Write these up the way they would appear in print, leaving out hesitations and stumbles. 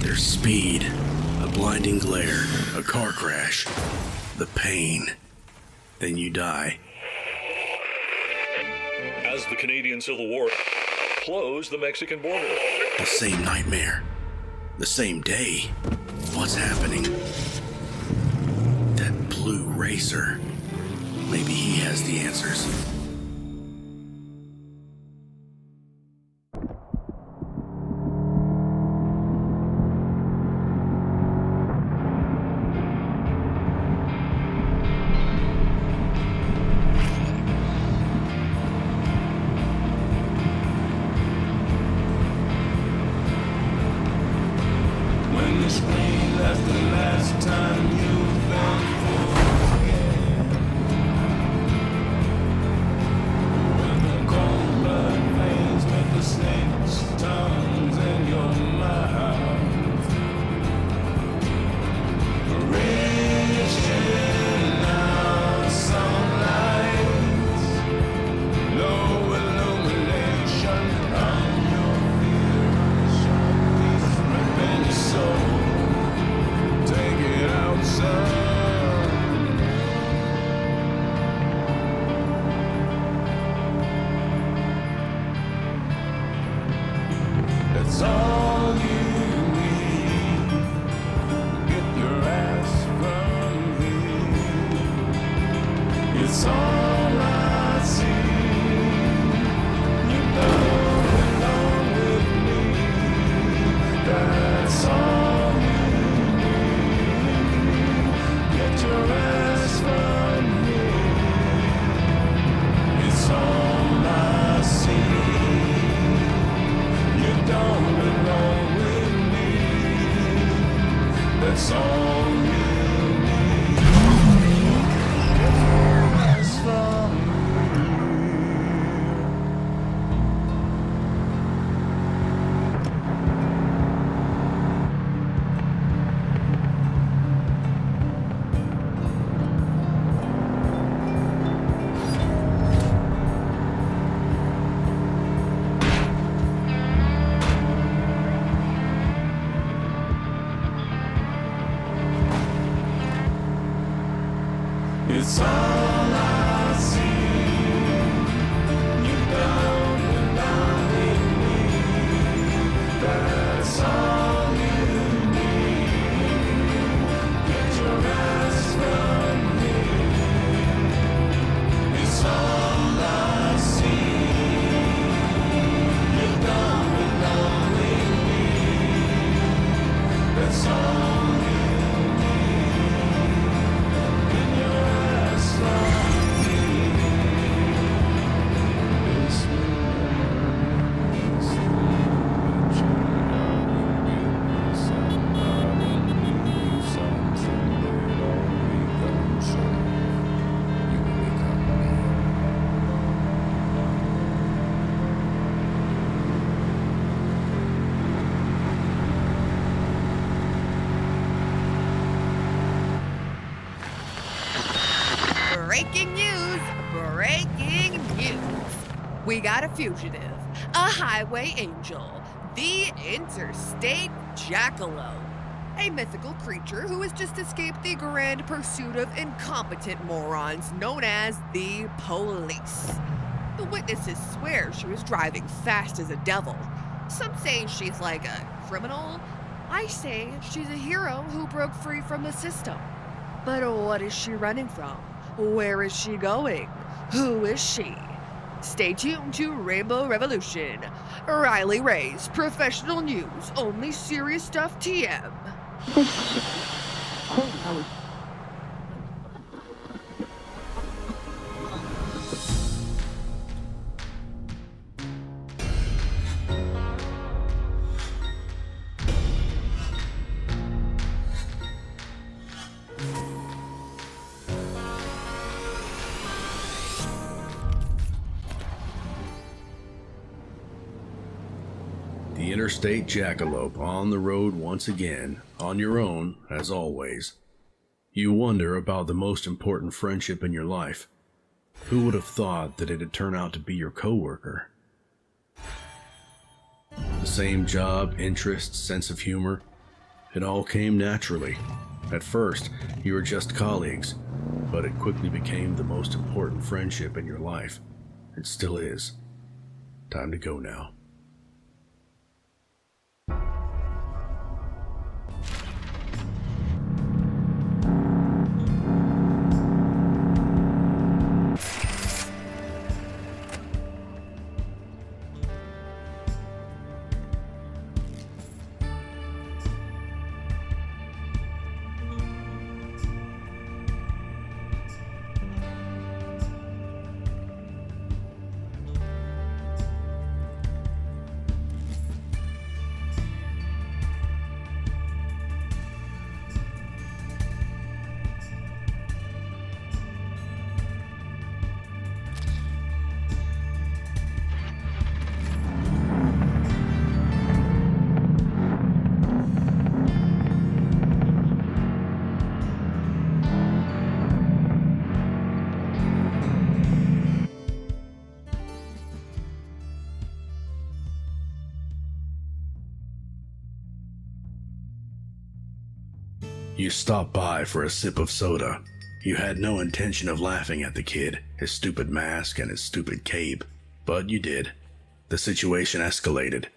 There's speed, a blinding glare, a car crash, the pain. Then you die. As the Canadian Civil War closed the Mexican border. The same nightmare. The same day. What's happening? That blue racer. Maybe he has the answers. It's all I see. You down and down with me. That's all you need. Get your ass from here. It's all I see. You down and down with me. That's all. Breaking news! Breaking news! We got a fugitive, a highway angel, the interstate jackalope, a mythical creature who has just escaped the grand pursuit of incompetent morons known as the police. The witnesses swear she was driving fast as a devil. Some say she's like a criminal. I say she's a hero who broke free from the system. But what is she running from? Where is she going? Who is she? Stay tuned to Rainbow Revolution. Riley Ray's professional news, only serious stuff TM. The interstate jackalope on the road once again, on your own, as always. You wonder about the most important friendship in your life. Who would have thought that it'd turn out to be your coworker? The same job, interests, sense of humor, It all came naturally. At first, you were just colleagues, but it quickly became the most important friendship in your life. It still is. Time to go now. You stopped by for a sip of soda. You had no intention of laughing at the kid, his stupid mask, and his stupid cape, but you did. The situation escalated.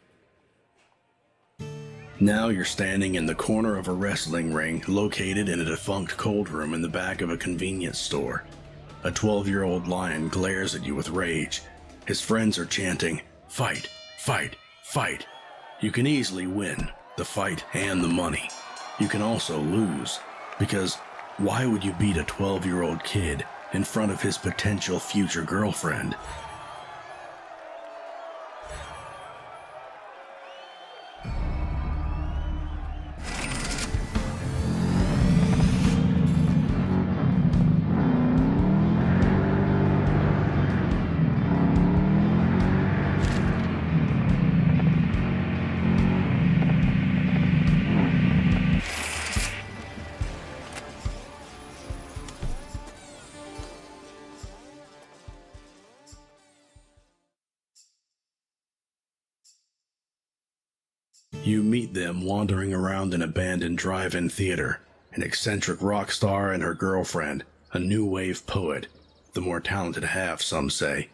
Now you're standing in the corner of a wrestling ring located in a defunct cold room in the back of a convenience store. A 12-year-old lion glares at you with rage. His friends are chanting, "Fight, fight, fight." You can easily win the fight and the money. You can also lose, because why would you beat a 12-year-old kid in front of his potential future girlfriend? You meet them wandering around an abandoned drive-in theater, an eccentric rock star and her girlfriend, a new wave poet, the more talented half, some say.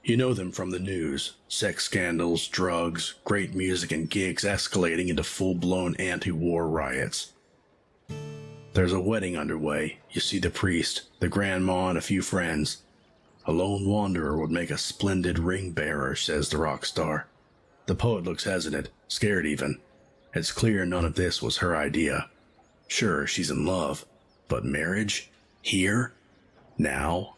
You know them from the news, sex scandals, drugs, great music and gigs escalating into full-blown anti-war riots. There's a wedding underway. You see the priest, the grandma, and a few friends. A lone wanderer would make a splendid ring bearer, says the rock star. The poet looks hesitant, scared even. It's clear none of this was her idea. Sure, she's in love, but marriage? Here? Now?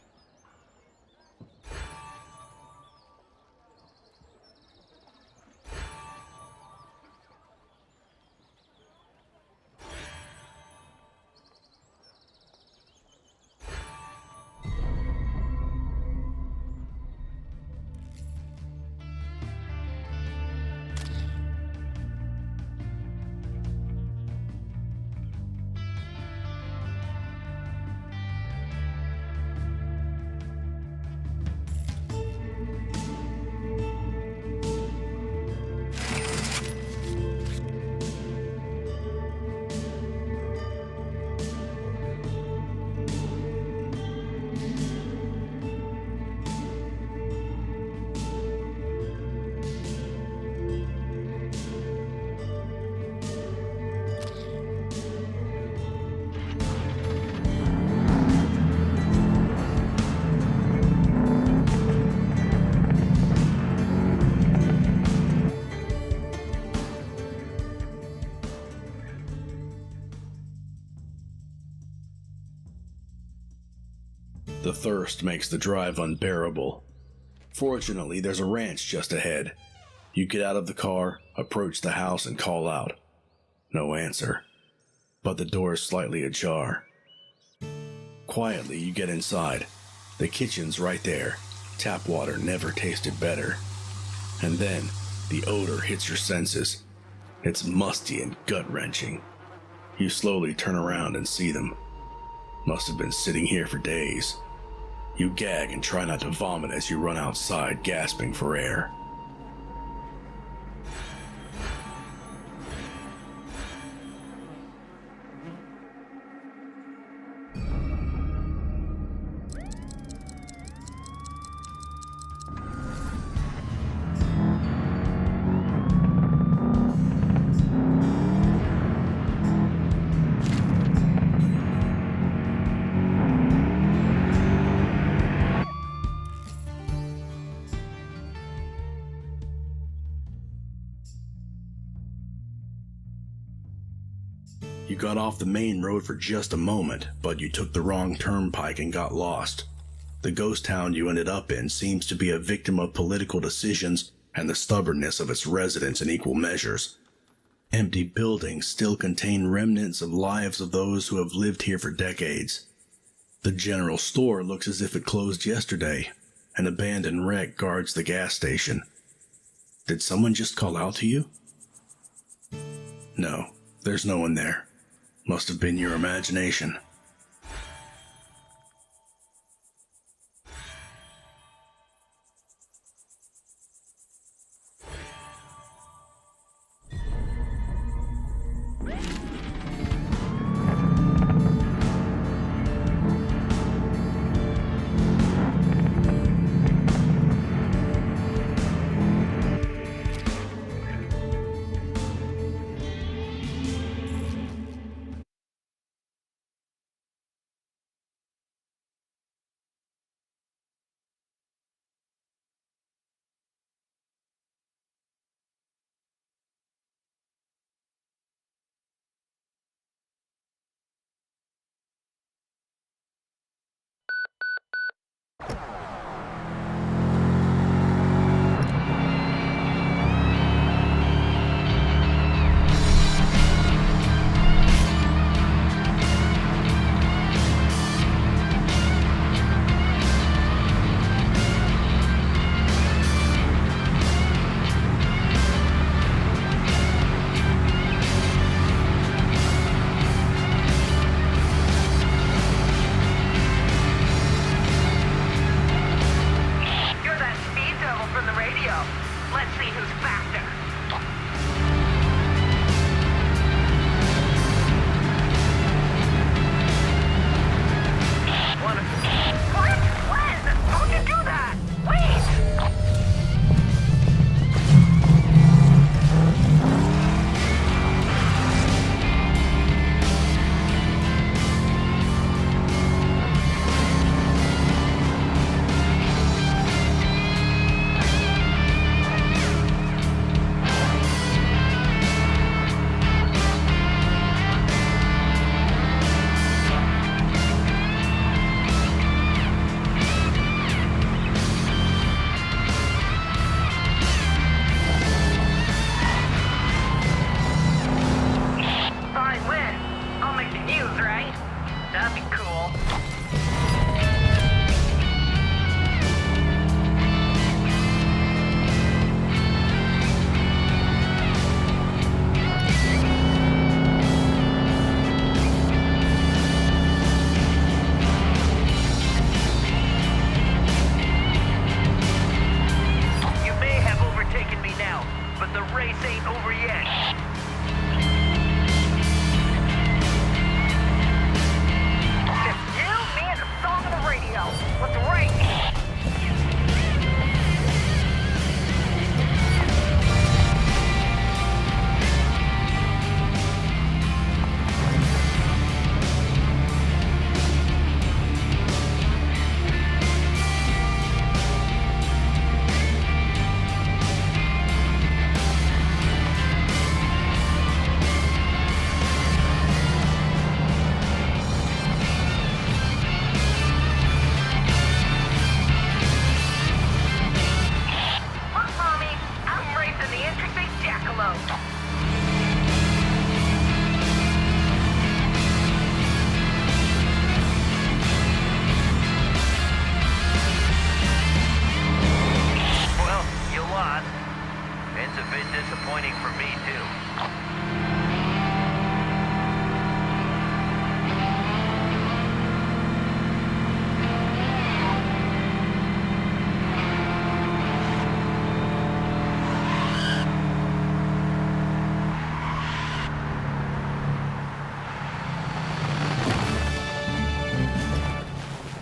The thirst makes the drive unbearable. Fortunately, there's a ranch just ahead. You get out of the car, approach the house, and call out. No answer. But the door is slightly ajar. Quietly, you get inside. The kitchen's right there. Tap water never tasted better. And then, the odor hits your senses. It's musty and gut-wrenching. You slowly turn around and see them. Must have been sitting here for days. You gag and try not to vomit as you run outside, gasping for air. You got off the main road for just a moment, but you took the wrong turnpike and got lost. The ghost town you ended up in seems to be a victim of political decisions and the stubbornness of its residents in equal measures. Empty buildings still contain remnants of lives of those who have lived here for decades. The general store looks as if it closed yesterday. An abandoned wreck guards the gas station. Did someone just call out to you? No, there's no one there. Must have been your imagination.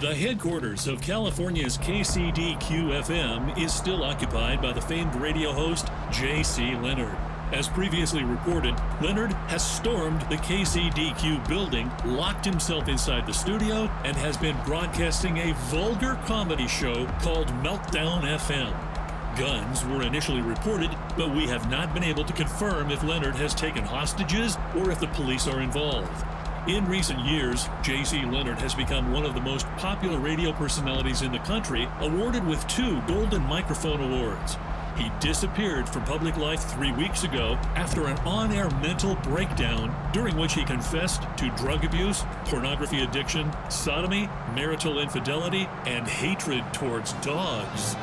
The headquarters of California's KCDQ-FM is still occupied by the famed radio host J.C. Leonard. As previously reported, Leonard has stormed the KCDQ building, locked himself inside the studio, and has been broadcasting a vulgar comedy show called Meltdown FM. Guns were initially reported, but we have not been able to confirm if Leonard has taken hostages or if the police are involved. In recent years, J.C. Leonard has become one of the most popular radio personalities in the country, awarded with 2 Golden Microphone Awards. He disappeared from public life 3 weeks ago after an on-air mental breakdown during which he confessed to drug abuse, pornography addiction, sodomy, marital infidelity, and hatred towards dogs.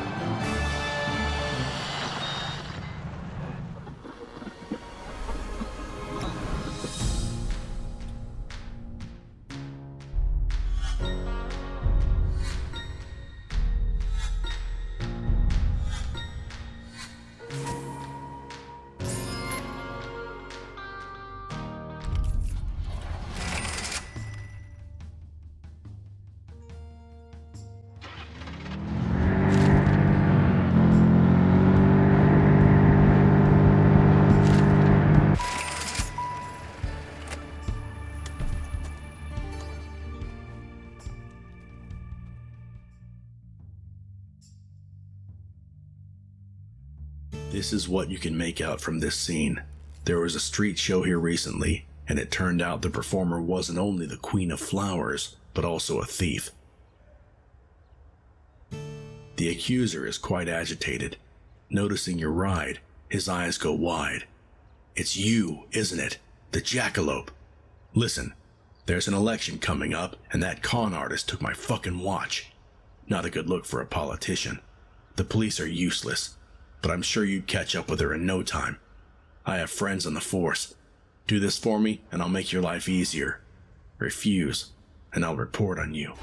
This is what you can make out from this scene. There was a street show here recently, and it turned out the performer wasn't only the Queen of Flowers, but also a thief. The accuser is quite agitated. Noticing your ride, his eyes go wide. It's you, isn't it? The jackalope. Listen, there's an election coming up, and that con artist took my fucking watch. Not a good look for a politician. The police are useless, but I'm sure you'd catch up with her in no time. I have friends on the force. Do this for me, and I'll make your life easier. Refuse, and I'll report on you.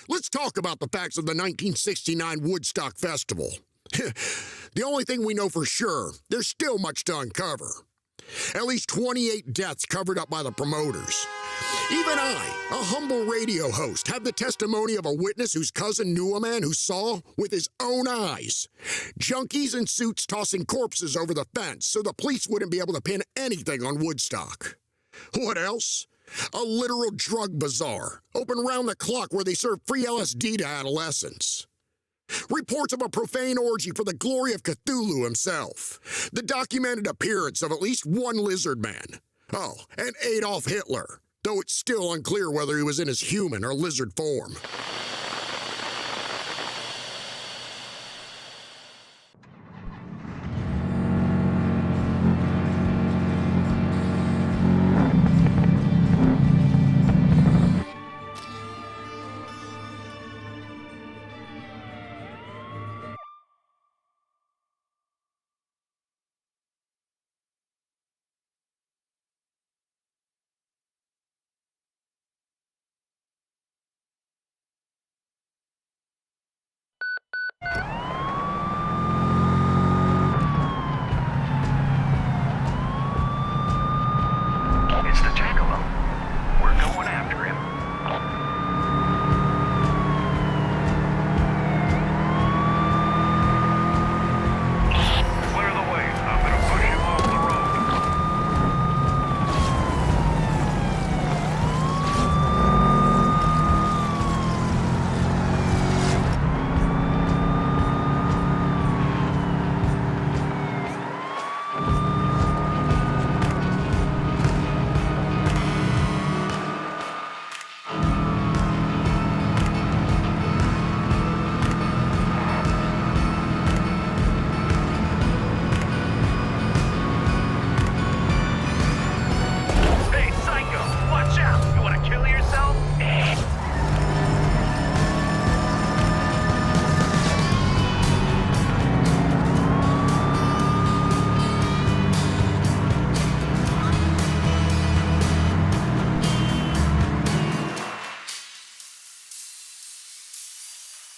Let's talk about the facts of the 1969 Woodstock Festival. The only thing we know for sure, there's still much to uncover. At least 28 deaths covered up by the promoters. Even I, a humble radio host, have the testimony of a witness whose cousin knew a man who saw with his own eyes junkies in suits tossing corpses over the fence so the police wouldn't be able to pin anything on Woodstock. What else? A literal drug bazaar, open round the clock where they serve free LSD to adolescents. Reports of a profane orgy for the glory of Cthulhu himself. The documented appearance of at least one lizard man. Oh, and Adolf Hitler, though it's still unclear whether he was in his human or lizard form.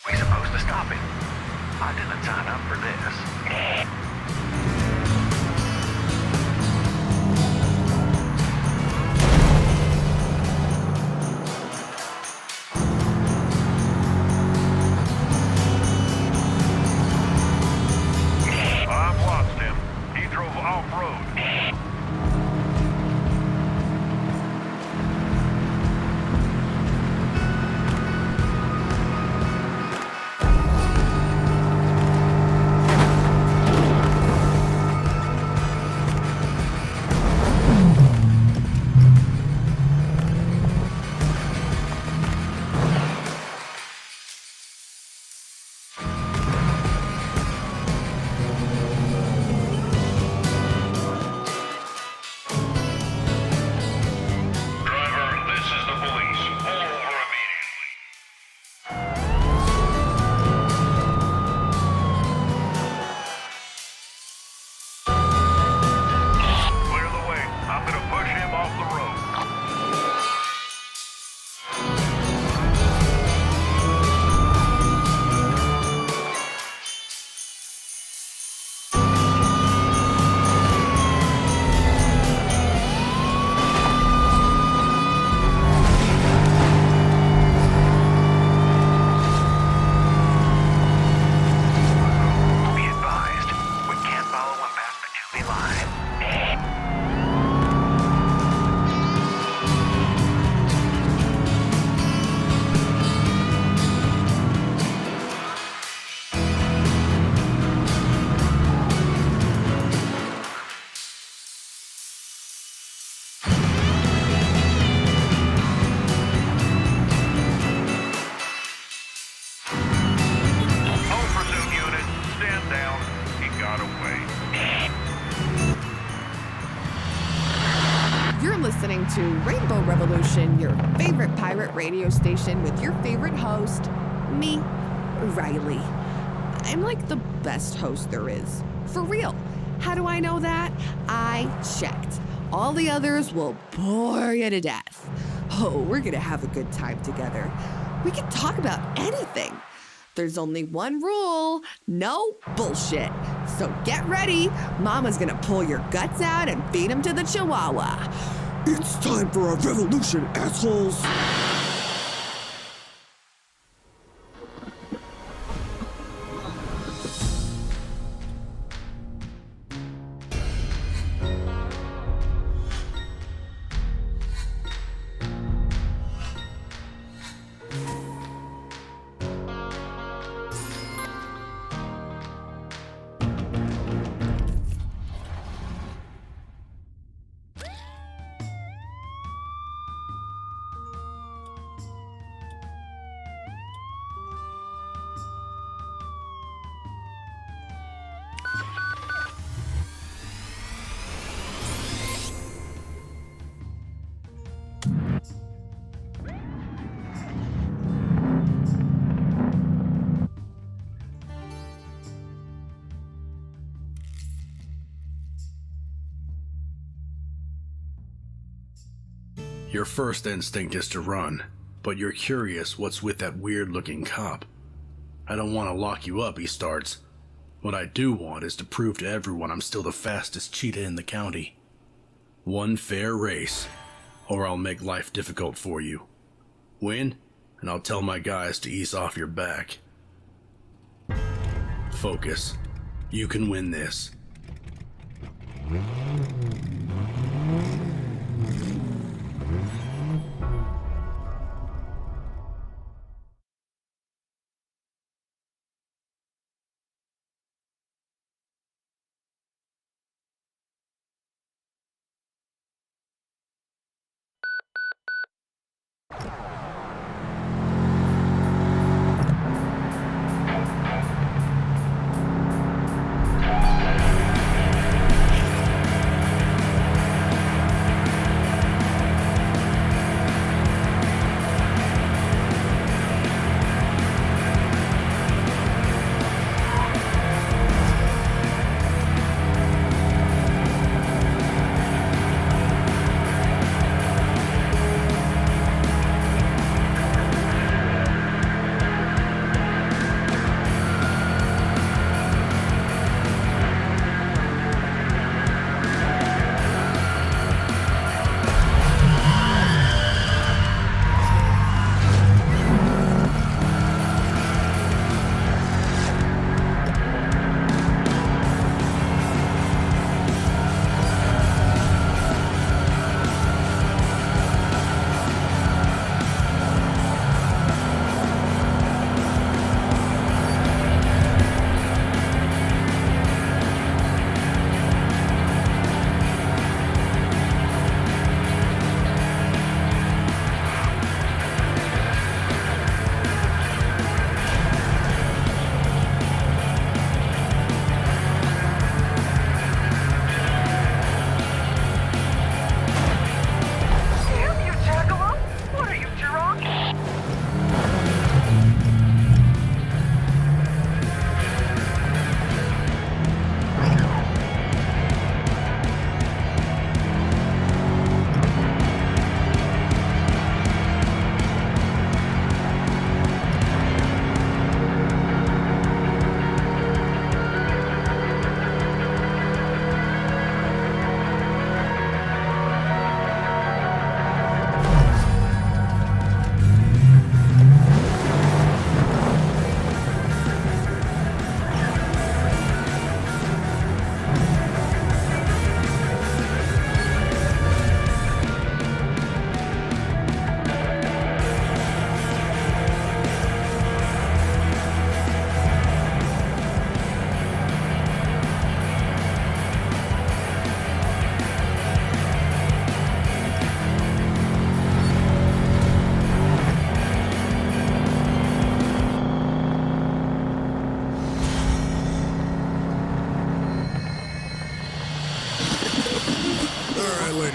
We supposed to stop him? I didn't sign up for this. I've lost him. He drove off-road. Driver, this is the police. Pull over immediately. Clear the way. I'm gonna push him off the road. Be advised, we can't follow him past the 2B line. Hold pursuit unit. Stand down. He got away. You're listening to Rainbow Revolution, your favorite pirate radio station with your favorite host, me, Riley. I'm like the best host there is. For real. How do I know that? I checked. All the others will bore you to death. Oh, we're gonna have a good time together. We can talk about anything. There's only one rule, no bullshit. So get ready. Mama's gonna pull your guts out and feed them to the chihuahua. It's time for a revolution, assholes. Your first instinct is to run, but you're curious what's with that weird-looking cop. I don't want to lock you up, he starts. What I do want is to prove to everyone I'm still the fastest cheetah in the county. One fair race, or I'll make life difficult for you. Win, and I'll tell my guys to ease off your back. Focus. You can win this.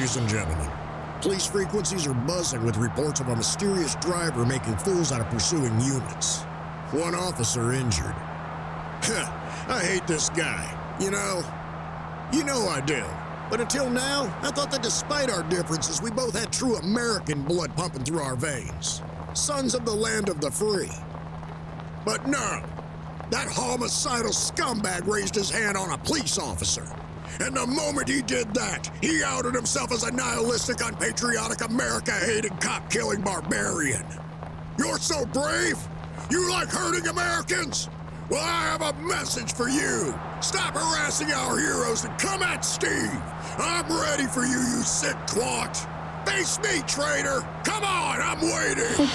ladies and gentlemen. Police frequencies are buzzing with reports of a mysterious driver making fools out of pursuing units. One officer injured. I hate this guy. You know I do. But until now, I thought that despite our differences, we both had true American blood pumping through our veins. Sons of the land of the free. But no, that homicidal scumbag raised his hand on a police officer. And the moment he did that, he outed himself as a nihilistic, unpatriotic, America-hating, cop-killing barbarian. You're so brave? You like hurting Americans? Well, I have a message for you. Stop harassing our heroes and come at Steve. I'm ready for you, you sick twat. Face me, traitor. Come on, I'm waiting.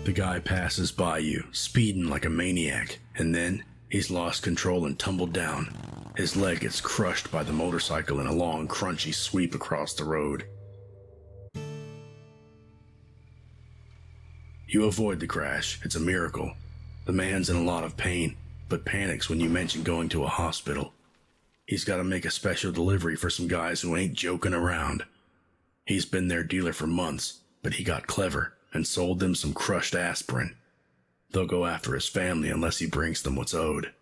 The guy passes by you, speeding like a maniac, and then he's lost control and tumbled down. His leg gets crushed by the motorcycle in a long, crunchy sweep across the road. You avoid the crash. It's a miracle. The man's in a lot of pain, but panics when you mention going to a hospital. He's got to make a special delivery for some guys who ain't joking around. He's been their dealer for months, but he got clever and sold them some crushed aspirin. They'll go after his family unless he brings them what's owed.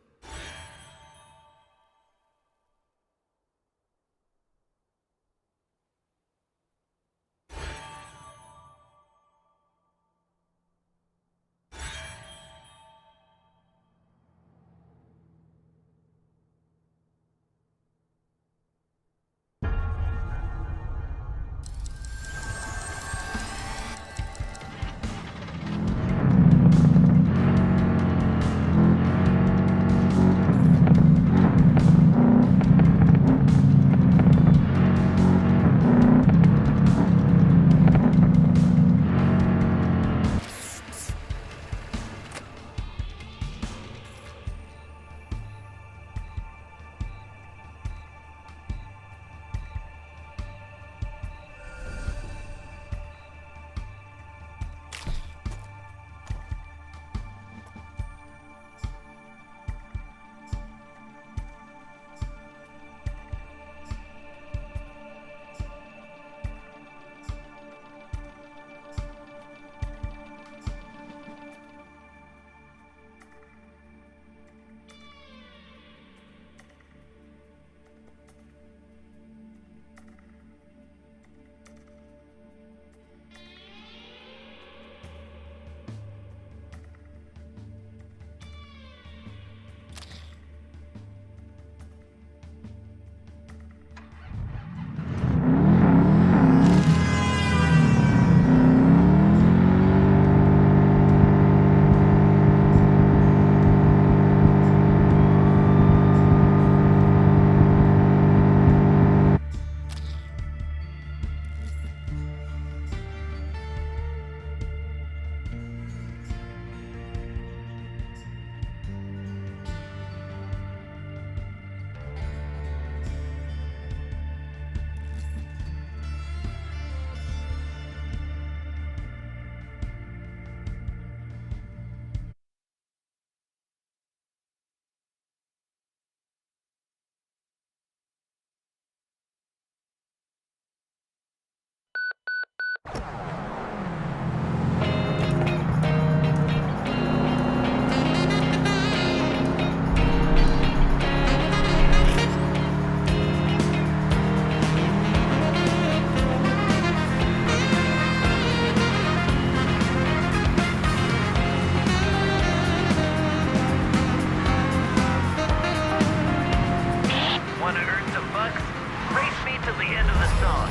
till the end of the song.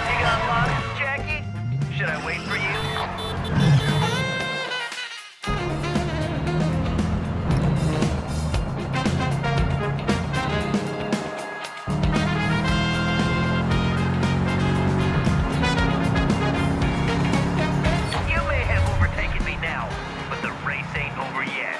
You got lost, Jackie? Should I wait for you? You may have overtaken me now, but the race ain't over yet.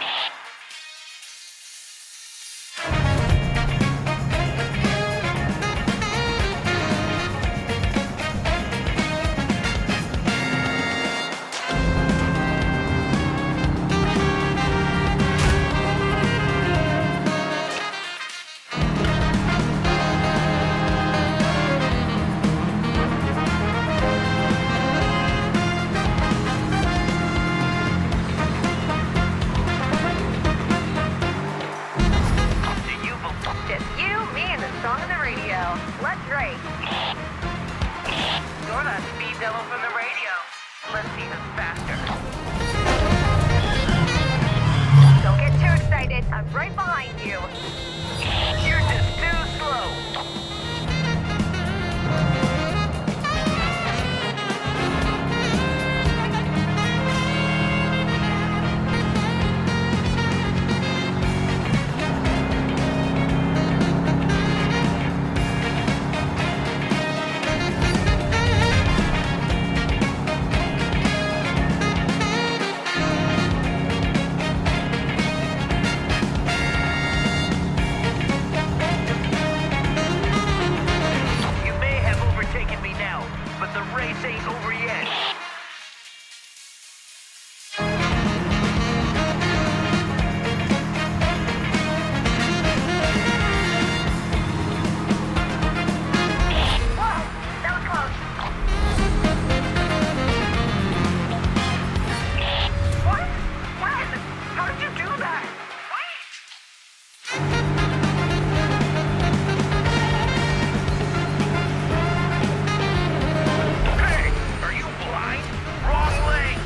Do you believe Just you, me, and the song on the radio. Let's race. you're that speed devil from the radio? Let's see who's faster. Don't get too excited. I'm right behind you. You're just too slow. You may have overtaken me now, but the race ain't over yet. Whoa, that was close. What? What? How did you do that? Hey, are you blind? Wrong lane.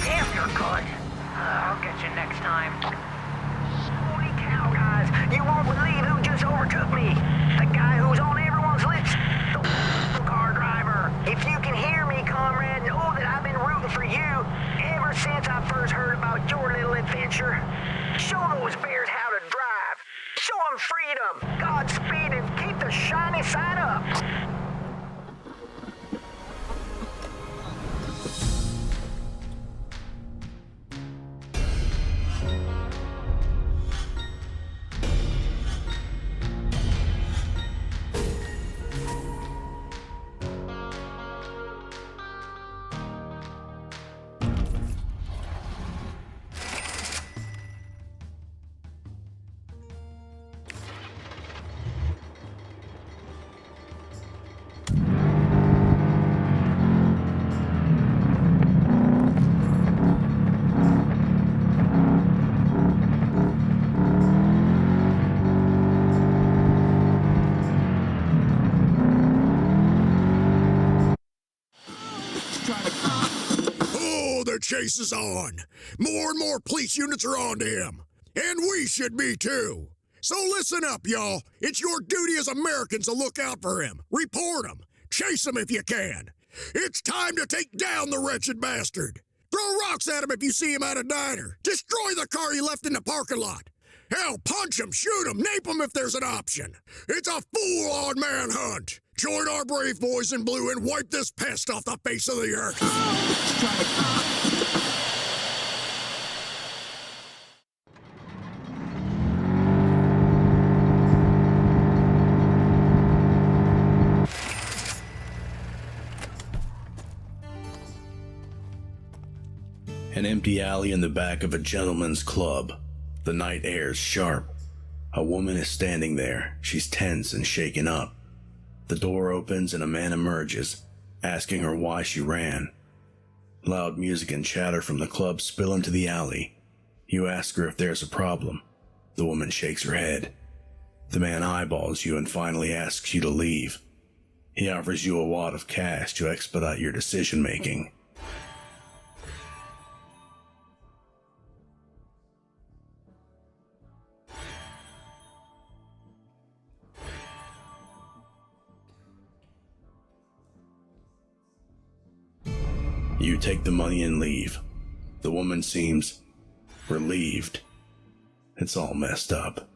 Damn, you're good. I'll get you next time. Holy cow, guys. You won't believe who just overtook me. The guy who's on everyone's lips. The car driver. If you can hear me, comrade, know that I've been rooting for you ever since I first heard about your little adventure. Show those bears how to drive. Show them freedom, Godspeed, and keep the shiny side up. Oh, the chase is on. More and more police units are on to him. And we should be too. So listen up, y'all. It's your duty as Americans to look out for him. Report him. Chase him if you can. It's time to take down the wretched bastard. Throw rocks at him if you see him at a diner. Destroy the car he left in the parking lot. Hell, punch him, shoot him, nape him if there's an option. It's a full-on manhunt. Join our brave boys in blue and wipe this pest off the face of the earth. An empty alley in the back of a gentleman's club. The night air's sharp. A woman is standing there. She's tense and shaken up. The door opens and a man emerges, asking her why she ran. Loud music and chatter from the club spill into the alley. You ask her if there's a problem. The woman shakes her head. The man eyeballs you and finally asks you to leave. He offers you a wad of cash to expedite your decision-making. You take the money and leave. The woman seems relieved. It's all messed up.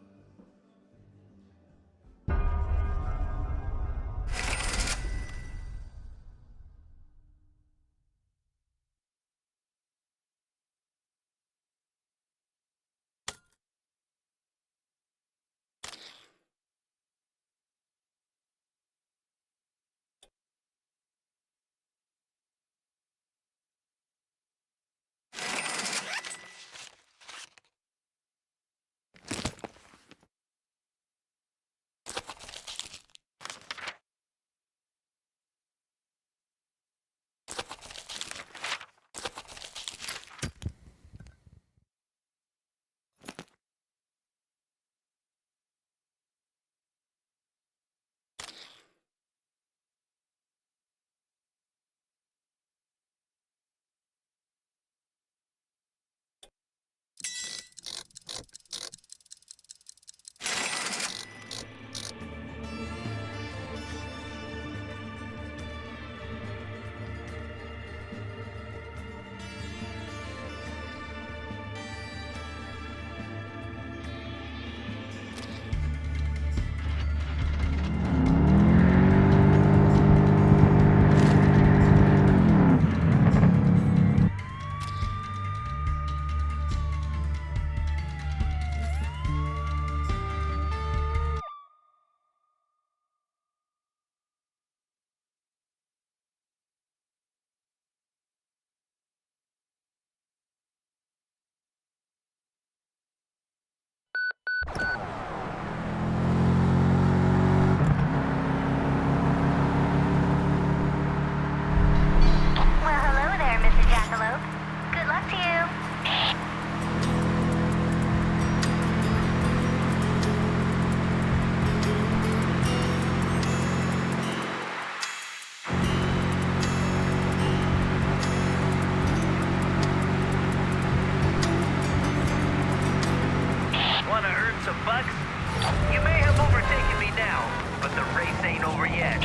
Well, hello there, Mr. Jackalope. Good luck to you. Want to earn some bucks? You may have overtaken me now, but the race ain't over yet.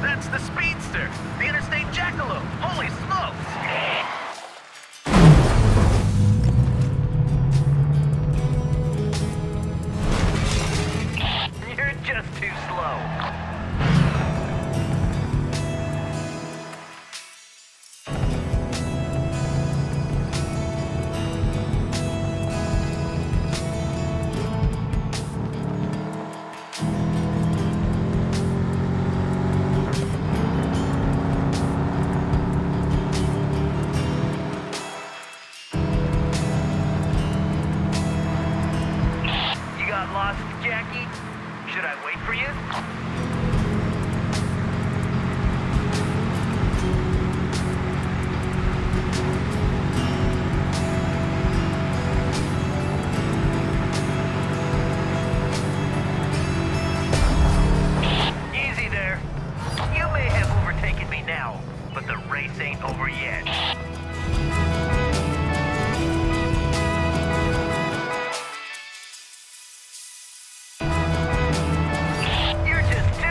That's the Speedster, the Interstate Jackalope. Holy smokes! You're just too slow. You got lost, Jackie? Should I wait for you? Easy there. You may have overtaken me now, but the race ain't over yet. You're just too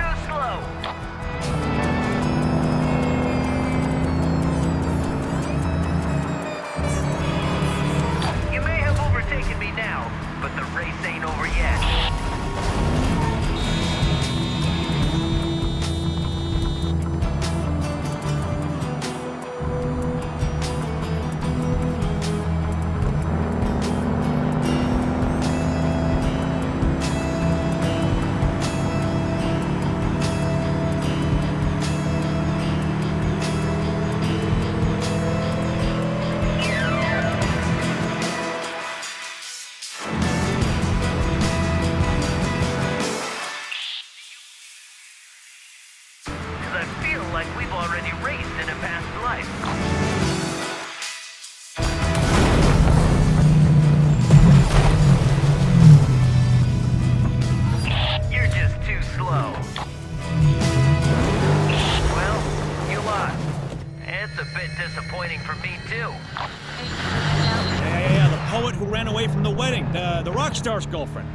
rock star's girlfriend.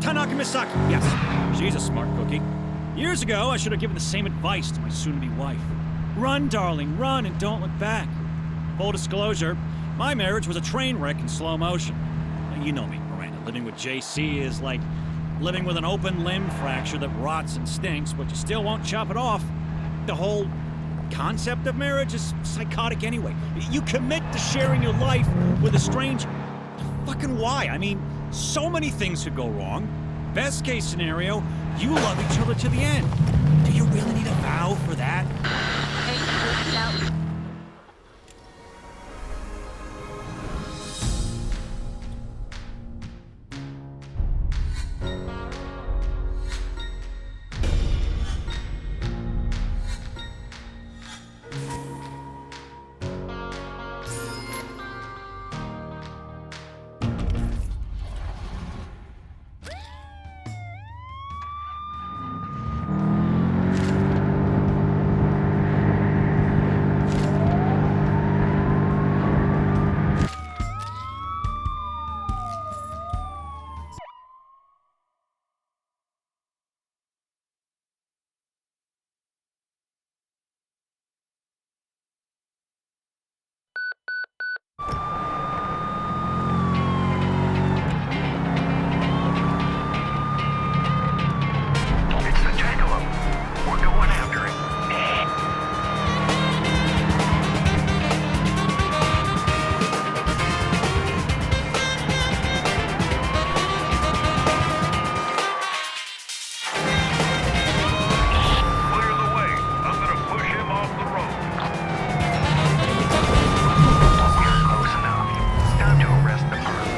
Tanaka Misaki, yes. She's a smart cookie. Years ago, I should have given the same advice to my soon-to-be wife. Run, darling, run, and don't look back. Full disclosure, my marriage was a train wreck in slow motion. Now, you know me, Miranda. Living with JC is like living with an open limb fracture that rots and stinks, but you still won't chop it off. The whole concept of marriage is psychotic anyway. You commit to sharing your life with a stranger. Fucking why? I mean, so many things could go wrong. Best case scenario, you love each other to the end. Do you really need a vow for that? It's the Jackalope. We're going after it. Clear the way. I'm gonna push him off the road. We're close enough. Time to arrest the bird.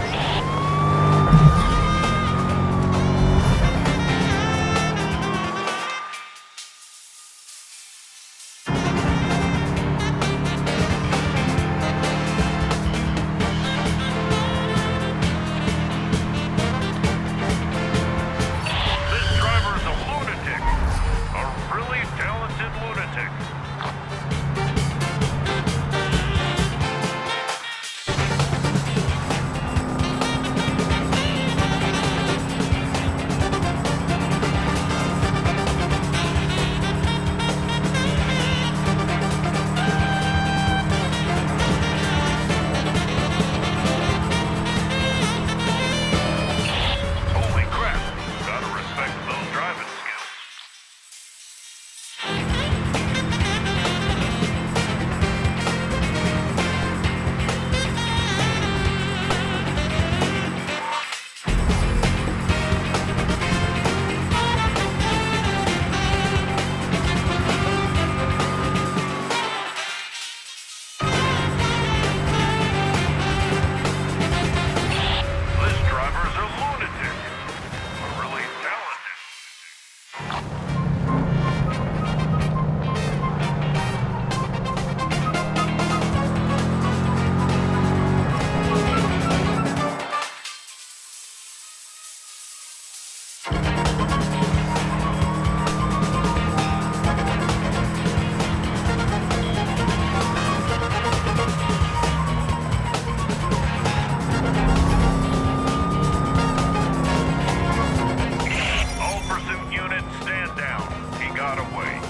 This driver's a lunatic. A really talented lunatic. Holy crap. Gotta respect those driving skills. This driver's a lunatic. A really talented. All pursuit units, stand down. He got away.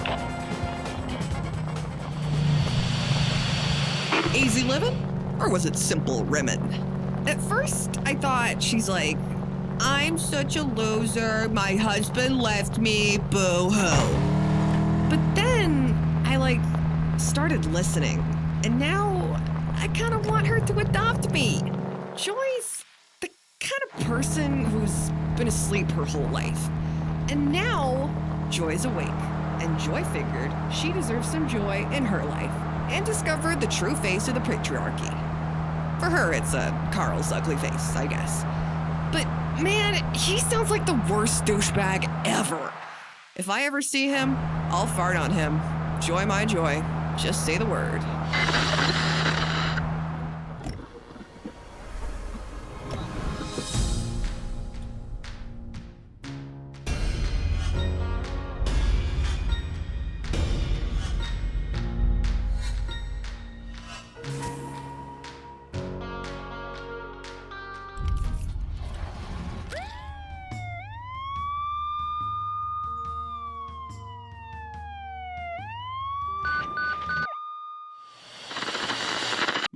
Easy living? Or was it simple rimmin'? At first, I thought she's like, I'm such a loser, my husband left me, boo-hoo. But then, I started listening, and now I kind of want her to adopt me. Joy's the kind of person who's been asleep her whole life. And now, Joy's awake, and Joy figured she deserves some joy in her life, and discovered the true face of the patriarchy. For her, it's Carl's ugly face, I guess. But man, he sounds like the worst douchebag ever. If I ever see him, I'll fart on him. Joy my joy. Just say the word.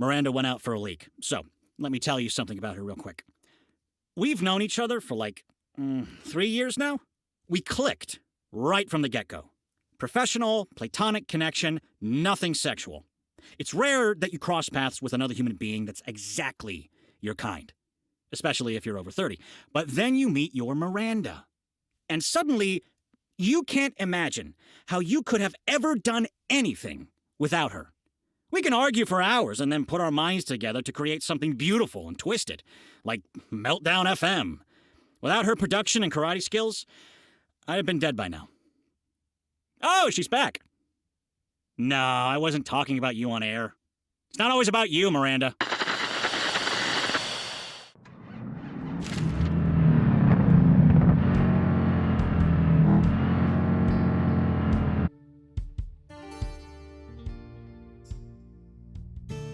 Miranda went out for a leak. So, let me tell you something about her real quick. We've known each other for 3 years now. We clicked right from the get-go. Professional, platonic connection, nothing sexual. It's rare that you cross paths with another human being that's exactly your kind, especially if you're over 30. But then you meet your Miranda. And suddenly, you can't imagine how you could have ever done anything without her. We can argue for hours and then put our minds together to create something beautiful and twisted, like Meltdown FM. Without her production and karate skills, I'd have been dead by now. Oh, she's back. No, I wasn't talking about you on air. It's not always about you, Miranda.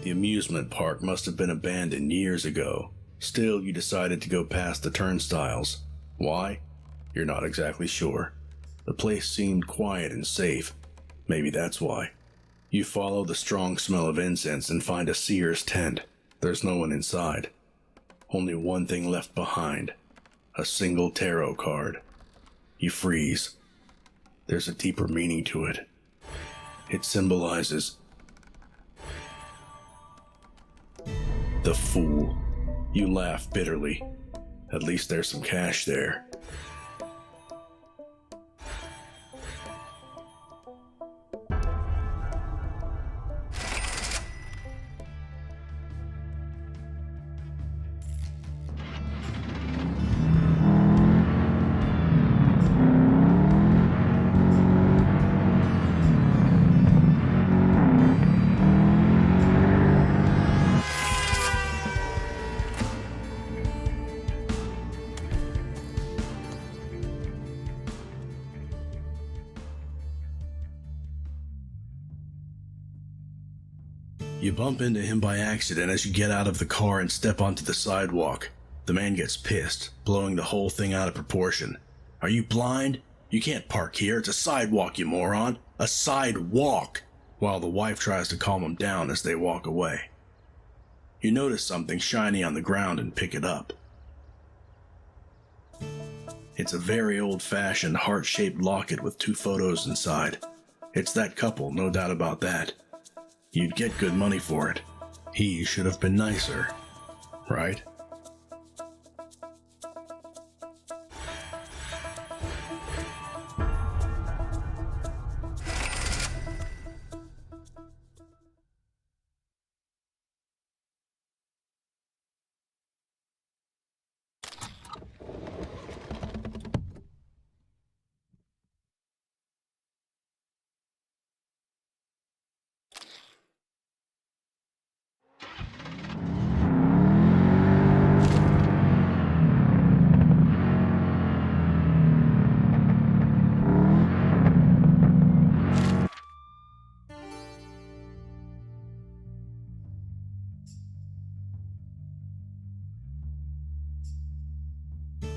The amusement park must have been abandoned years ago. Still, you decided to go past the turnstiles. Why? You're not exactly sure. The place seemed quiet and safe. Maybe that's why. You follow the strong smell of incense and find a seer's tent. There's no one inside. Only one thing left behind. A single tarot card. You freeze. There's a deeper meaning to it. It symbolizes the fool. You laugh bitterly. At least there's some cash there. You bump into him by accident as you get out of the car and step onto the sidewalk. The man gets pissed, blowing the whole thing out of proportion. Are you blind? You can't park here. It's a sidewalk, you moron. A sidewalk! While the wife tries to calm him down as they walk away. You notice something shiny on the ground and pick it up. It's a very old-fashioned heart-shaped locket with 2 photos inside. It's that couple, no doubt about that. You'd get good money for it. He should have been nicer, right?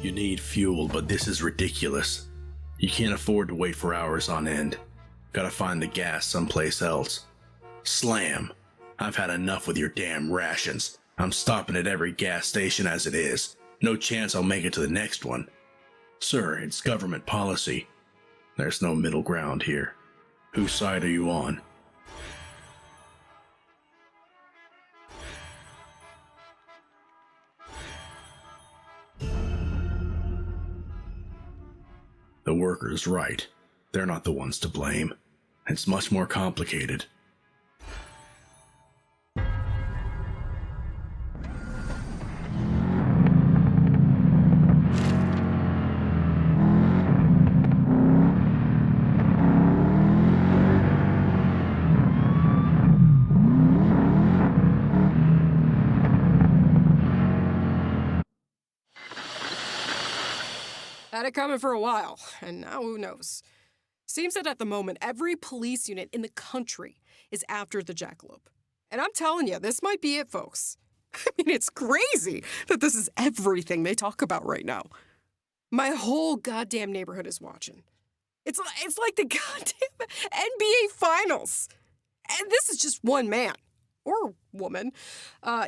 You need fuel, but this is ridiculous. You can't afford to wait for hours on end. Gotta find the gas someplace else. Slam! I've had enough with your damn rations. I'm stopping at every gas station as it is. No chance I'll make it to the next one. Sir, it's government policy. There's no middle ground here. Whose side are you on? The worker's right. They're not the ones to blame. It's much more complicated. Had it coming for a while, and now who knows? Seems that at the moment, every police unit in the country is after the jackalope. And I'm telling you, this might be it, folks. I mean, it's crazy that this is everything they talk about right now. My whole goddamn neighborhood is watching. It's like the goddamn NBA Finals. And this is just one man. or woman,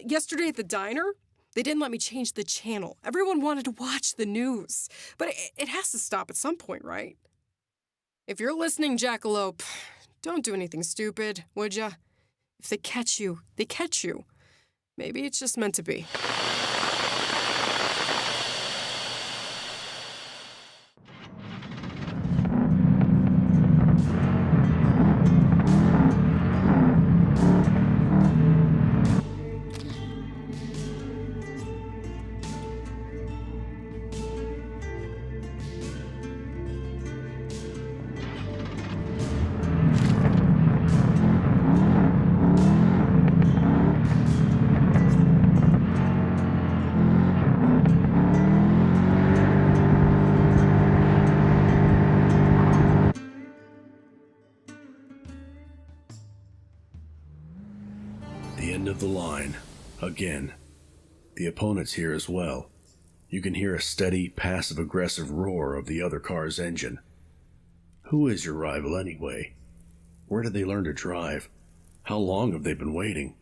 yesterday at the diner, they didn't let me change the channel. Everyone wanted to watch the news. But it has to stop at some point, right? If you're listening, Jackalope, don't do anything stupid, would ya? If they catch you, they catch you. Maybe it's just meant to be. The end of the line. Again. The opponent's here as well. You can hear a steady, passive-aggressive roar of the other car's engine. Who is your rival anyway? Where did they learn to drive? How long have they been waiting?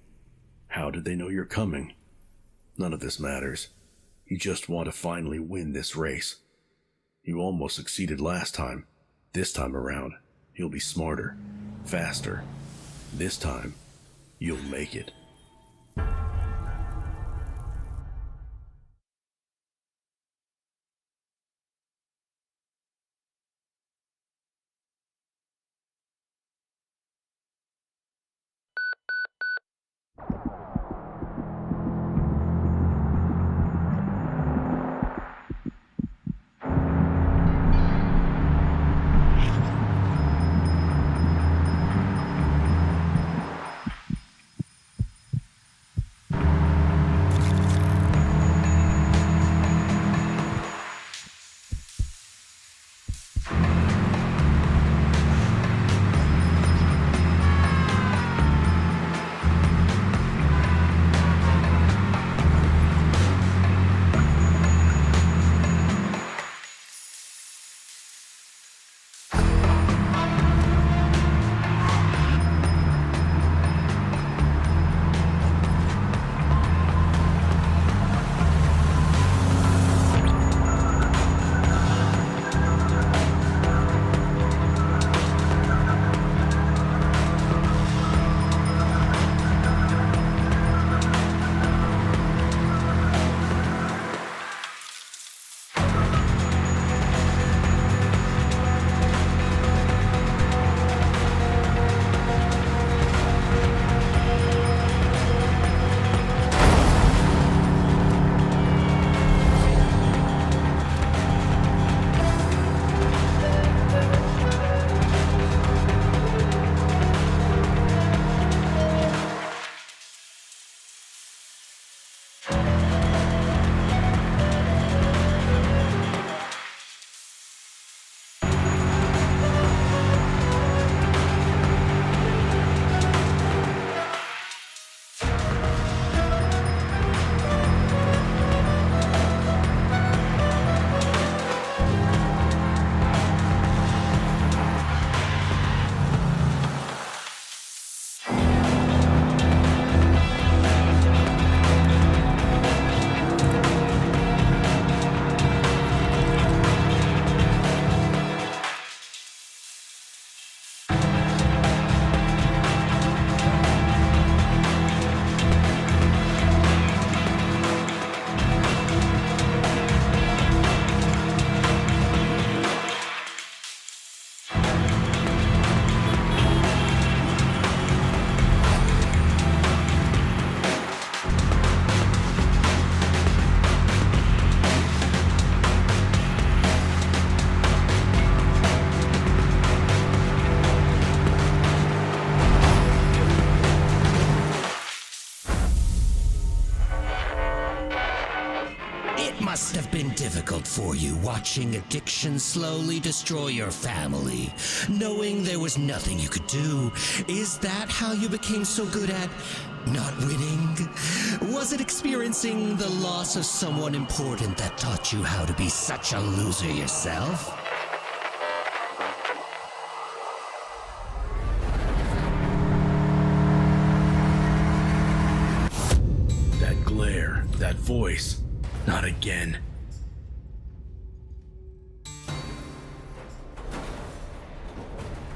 How did they know you're coming? None of this matters. You just want to finally win this race. You almost succeeded last time. This time around, you'll be smarter, faster. This time, you'll make it. Must have been difficult for you watching addiction slowly destroy your family, knowing there was nothing you could do. Is that how you became so good at not winning? Was it experiencing the loss of someone important that taught you how to be such a loser yourself? voice. Not again.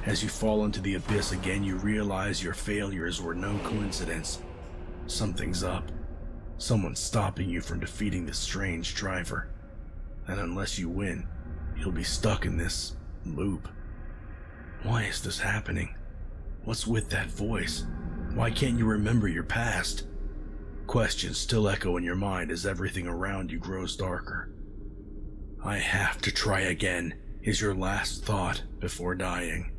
As you fall into the abyss again, you realize your failures were no coincidence. Something's up. Someone's stopping you from defeating this strange driver. And unless you win, you'll be stuck in this loop. Why is this happening? What's with that voice? Why can't you remember your past? Questions still echo in your mind as everything around you grows darker. I have to try again, is your last thought before dying.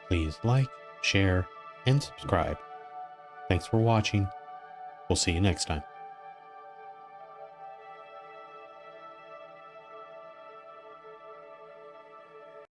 Please like, share, and subscribe. Thanks for watching. We'll see you next time.